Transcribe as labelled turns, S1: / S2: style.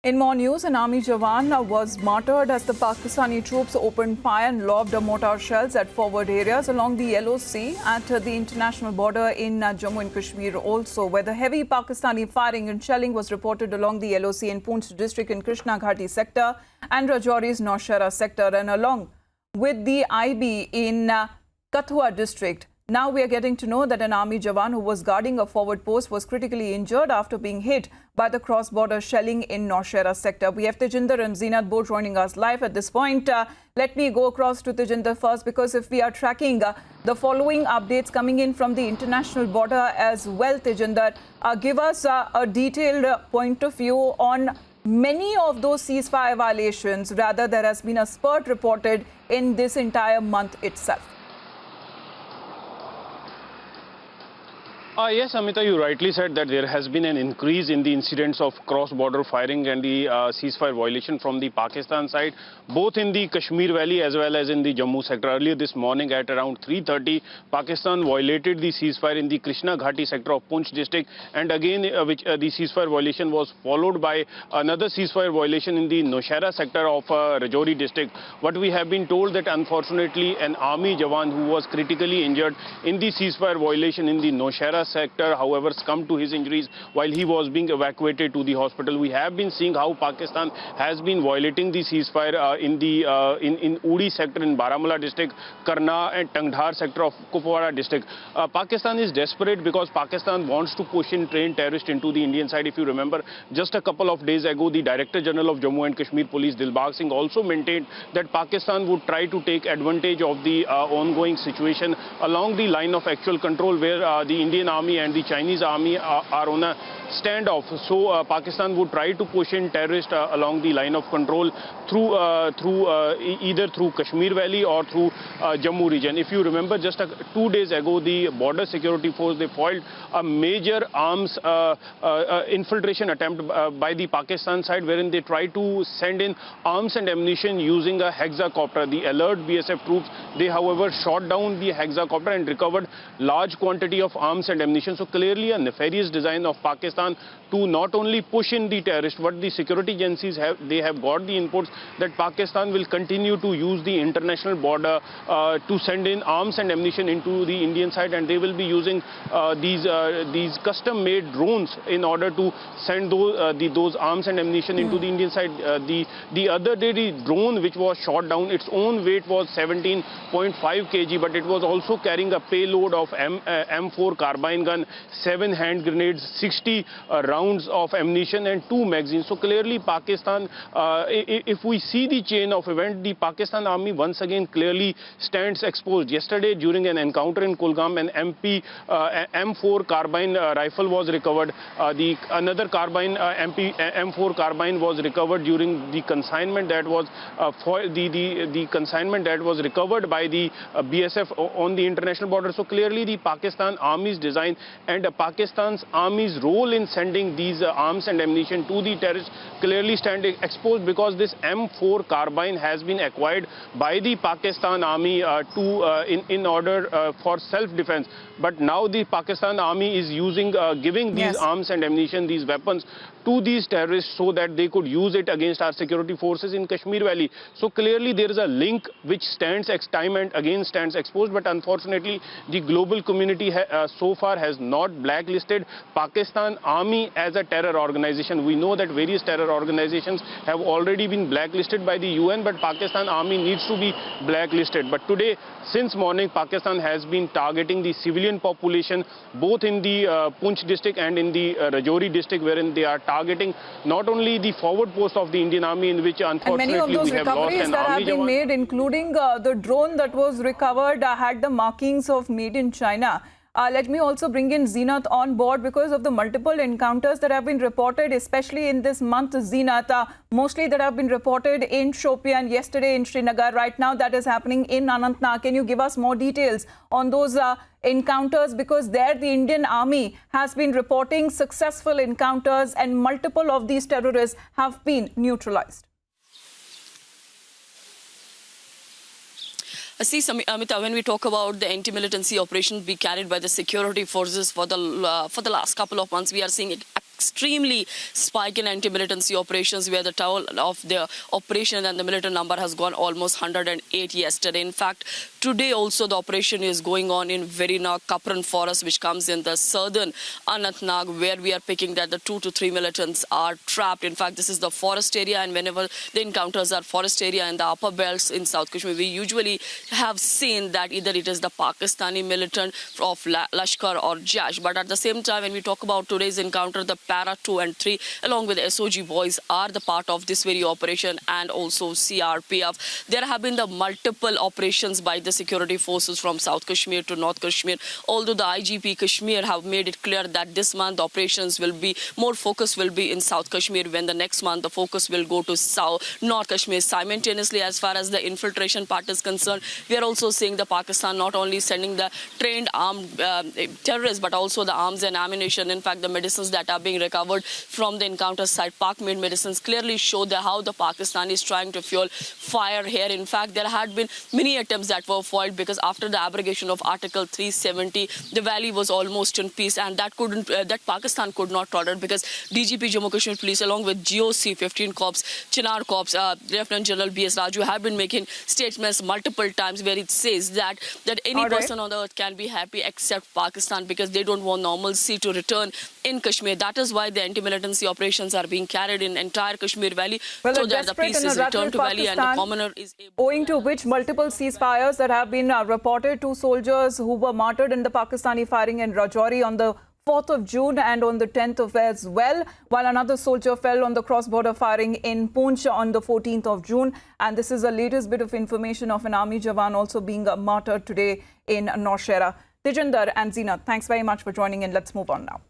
S1: In more news, an army jawan was martyred as the Pakistani troops opened fire and lobbed mortar shells at forward areas along the Yellow Sea at the international border in Jammu and Kashmir also, where the heavy Pakistani firing and shelling was reported along the Yellow Sea in Poonch district in Krishna Ghati sector and Rajouri's Naushera sector, and along with the IB in Kathua district. Now we are getting to know that an army jawan who was guarding a forward post was critically injured after being hit by the cross-border shelling in Naushera sector. We have Tejinder and Zeenat both joining us live at this point. Let me go across to Tejinder first, because if we are tracking the following updates coming in from the international border as well, Tejinder, give us a detailed point of view on many of those ceasefire violations. Rather, there has been a spurt reported in this entire month itself.
S2: Yes, Amita, you rightly said that there has been an increase in the incidents of cross-border firing and the ceasefire violation from the Pakistan side, both in the Kashmir Valley as well as in the Jammu sector. Earlier this morning at around 3:30, Pakistan violated the ceasefire in the Krishna Ghati sector of Poonch district, and again the ceasefire violation was followed by another ceasefire violation in the Naushera sector of Rajouri district. What we have been told that unfortunately an army jawan who was critically injured in the ceasefire violation in the Naushera sector, however, succumbed to his injuries while he was being evacuated to the hospital. We have been seeing how Pakistan has been violating the ceasefire in Uri sector in Baramulla district, Karna and Tangdhar sector of Kupwara district. Pakistan is desperate because Pakistan wants to push in trained terrorists into the Indian side. If you remember, just a couple of days ago, the Director General of Jammu and Kashmir Police, Dilbagh Singh, also maintained that Pakistan would try to take advantage of the ongoing situation along the line of actual control, where the Indian army and the Chinese army are on a standoff. So Pakistan would try to push in terrorists along the line of control through either through Kashmir Valley or through Jammu region. If you remember, just 2 days ago, the border security force, they foiled a major arms infiltration attempt by the Pakistan side, wherein they tried to send in arms and ammunition using a hexacopter. The alert BSF troops, they however shot down the hexacopter and recovered large quantity of arms and ammunition. So clearly a nefarious design of Pakistan to not only push in the terrorists, but the security agencies have got the inputs that Pakistan will continue to use the international border to send in arms and ammunition into the Indian side, and they will be using these custom-made drones in order to send those arms and ammunition into the Indian side. The other day, the drone which was shot down, its own weight was 17.5 kg, but it was also carrying a payload of M4 carbine gun, 7 hand grenades, 60 rounds of ammunition and 2 magazines. So clearly Pakistan, if we see the chain of event, the Pakistan army once again clearly stands exposed. Yesterday, during an encounter in Kulgam, an M4 carbine rifle was recovered. Another carbine, M4 carbine was recovered during the consignment that was the consignment that was recovered by the BSF on the international border. So clearly the Pakistan army's design and Pakistan's army's role in sending these arms and ammunition to the terrorists clearly stand exposed, because this M4 carbine has been acquired by the Pakistan army in order for self-defense. But now the Pakistan army is giving these arms and ammunition, these weapons, to these terrorists so that they could use it against our security forces in Kashmir Valley. So clearly there is a link which stands time and again stands exposed, but unfortunately the global community so far has not blacklisted Pakistan army as a terror organization. We know that various terror organizations have already been blacklisted by the UN, but Pakistan army needs to be blacklisted. But today, since morning, Pakistan has been targeting the civilian population both in the Poonch district and in the Rajouri district, wherein they are targeting not only the forward post of the Indian army, in which unfortunately we have lost an army jawan.
S1: And many of those recoveries that have been made, including the drone that was recovered, had the markings of made in China. Let me also bring in Zeenat on board, because of the multiple encounters that have been reported, especially in this month, Zeenat, mostly that have been reported in Shopian, yesterday in Srinagar, right now that is happening in Anantnag. Can you give us more details on those encounters? Because there the Indian army has been reporting successful encounters and multiple of these terrorists have been neutralized.
S3: See, Amita, when we talk about the anti-militancy operation being carried by the security forces for the last couple of months, we are seeing extremely spike in anti-militancy operations, where the total of the operation and the militant number has gone almost 108 yesterday. In fact, today also the operation is going on in Verina Kapran Forest, which comes in the southern Anantnag, where we are picking that the 2 to 3 militants are trapped. In fact, this is the forest area, and whenever the encounters are forest area in the upper belts in South Kashmir, we usually have seen that either it is the Pakistani militant of Lashkar or Jaish. But at the same time, when we talk about today's encounter, the Para 2 and 3, along with SOG boys, are the part of this very operation, and also CRPF. There have been the multiple operations by the security forces from South Kashmir to North Kashmir, although the IGP Kashmir have made it clear that this month the operations will be, more focus will be in South Kashmir, when the next month the focus will go to North Kashmir. Simultaneously, as far as the infiltration part is concerned, we are also seeing the Pakistan not only sending the trained armed terrorists, but also the arms and ammunition. In fact, the medicines that are being recovered from the encounter site, Pak-made medicines, clearly show how the Pakistan is trying to fuel fire here. In fact, there had been many attempts that were foiled, because after the abrogation of Article 370, the valley was almost in peace, and that Pakistan could not tolerate, because DGP Jammu Kashmir Police, along with GOC 15 Corps, Chinar Corps, Lieutenant General B.S. Raju, have been making statements multiple times where it says that any person on the earth can be happy except Pakistan, because they don't want normalcy to return in Kashmir. That is why the anti-militancy operations are being carried in entire Kashmir Valley, so that the peace is returned to Valley and the commoner is able...
S1: Owing to which multiple ceasefires that have been reported, 2 soldiers who were martyred in the Pakistani firing in Rajouri on the 4th of June and on the 10th of as well, while another soldier fell on the cross-border firing in Poonch on the 14th of June. And this is the latest bit of information of an army jawan also being martyred today in Nowshera. Tejinder and Zeenat, thanks very much for joining in. Let's move on now.